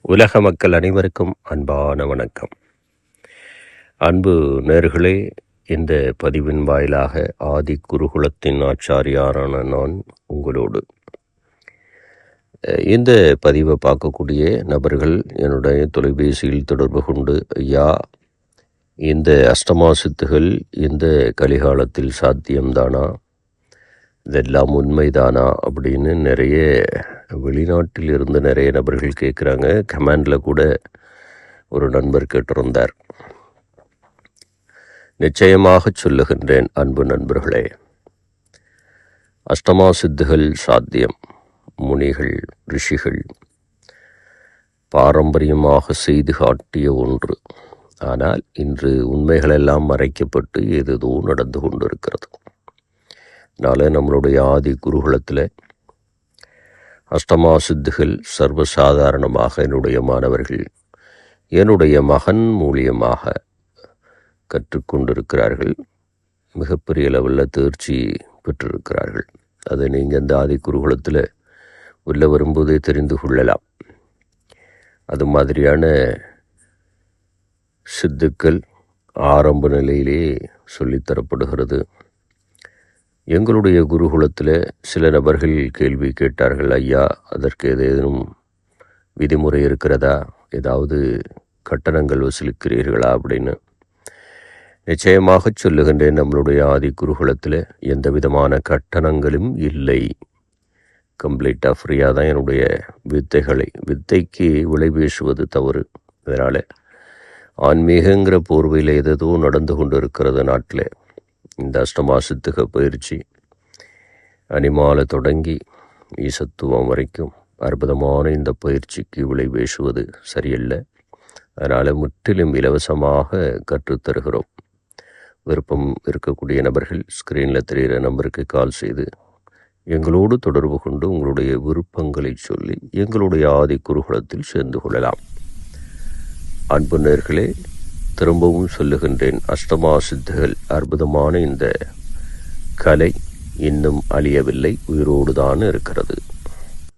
உலக மக்கள் அனைவருக்கும் அன்பான வணக்கம். அன்பு நேயர்களே, இந்த பதிவின் வாயிலாக ஆதி குருகுலத்தின் ஆச்சாரியாரான நான் உங்களோடு இந்த பதிவை பார்க்கக்கூடிய நபர்கள் என்னுடைய தொலைபேசியில் தொடர்பு கொண்டு, ஐயா, இந்த அஷ்டமா சித்துகள் இந்த கலிகாலத்தில் சாத்தியம்தானா, இதெல்லாம் உண்மைதானா அப்படின்னு நிறைய வெளிநாட்டில் இருந்து நிறைய நபர்கள் கேட்குறாங்க. கமெண்டில் கூட ஒரு நண்பர் கேட்டிருந்தார். நிச்சயமாக சொல்லுகின்றேன் அன்பு நண்பர்களே, அஷ்டமா சித்துகள் சாத்தியம். முனிகள், ரிஷிகள் பாரம்பரியமாக செய்து காட்டிய ஒன்று. ஆனால் இன்று உண்மைகளெல்லாம் மறைக்கப்பட்டு ஏதோ நடந்து கொண்டிருக்கிறது. அதனால் நம்மளுடைய ஆதி குருகுலத்தில் அஷ்டமா சித்துகள் சர்வசாதாரணமாக என்னுடைய மாணவர்கள், என்னுடைய மகன் மூலியமாக கற்றுக்கொண்டிருக்கிறார்கள். மிகப்பெரிய லெவலில் தேர்ச்சி பெற்றிருக்கிறார்கள். அதை நீங்கள் இந்த ஆதி குருகுலத்தில் உள்ள வரும்போதே தெரிந்து கொள்ளலாம். அது மாதிரியான சித்துக்கள் ஆரம்ப நிலையிலே சொல்லித்தரப்படுகிறது. எங்களுடைய குருகுலத்தில் சில நபர்கள் கேள்வி கேட்டார்கள், ஐயா, அதற்கு ஏதேனும் விதிமுறை இருக்கிறதா, ஏதாவது கட்டணங்கள் வசூலிக்கிறீர்களா அப்படின்னு. நிச்சயமாக சொல்லுகின்றேன், நம்மளுடைய ஆதி குருகுலத்தில் எந்த விதமான கட்டணங்களும் இல்லை. கம்ப்ளீட்டாக ஃப்ரீயாக தான் என்னுடைய வித்தைக்கு விலை பேசுவது தவறு. அதனால் ஆன்மீகங்கிற போர்வையில் ஏதோ நடந்து கொண்டு இருக்கிறது நாட்டில். இந்த அஷ்டமா சித்துக பயிற்சி அனிமாலை தொடங்கி ஈசத்துவம் வரைக்கும் அற்புதமான இந்த பயிற்சிக்கு விலை பேசுவது சரியல்ல. அதனால் முற்றிலும் இலவசமாக கற்றுத்தருகிறோம். விருப்பம் இருக்கக்கூடிய நபர்கள் ஸ்க்ரீனில் தெரிகிற நம்பருக்கு கால் செய்து எங்களோடு தொடர்பு கொண்டு உங்களுடைய விருப்பங்களை சொல்லி எங்களுடைய ஆதி குருகுலத்தில் சேர்ந்து கொள்ளலாம். அன்பு நேயர்களே, திரும்பவும் சொல்லுகின்றேன், அஷ்டமா சித்துகள் அற்புதமான இந்த கலை இன்னும் அழியவில்லை, உயிரோடு தான் இருக்கிறது.